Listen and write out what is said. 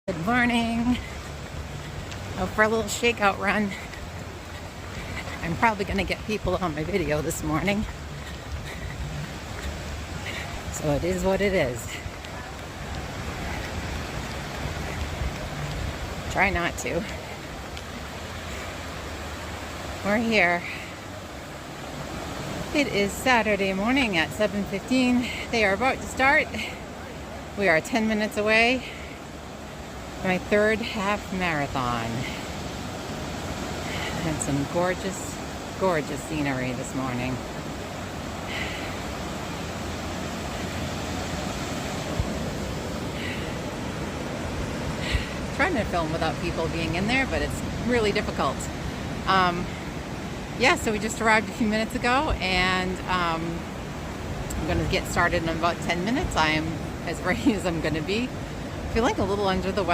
Good morning. Out for a little shakeout run. I'm probably going to get people on my video this morning. So it is what it is. Try not to. We're here. It is Saturday morning at 7:15. They are about to start. We are 10 minutes away. My third half marathon. And some gorgeous, gorgeous scenery this morning. Trying to film without people being in there, but it's really difficult. Yeah, so we just arrived a few minutes ago, and I'm going to get started in about 10 minutes. I am as ready as I'm going to be. Feeling a little under the weather.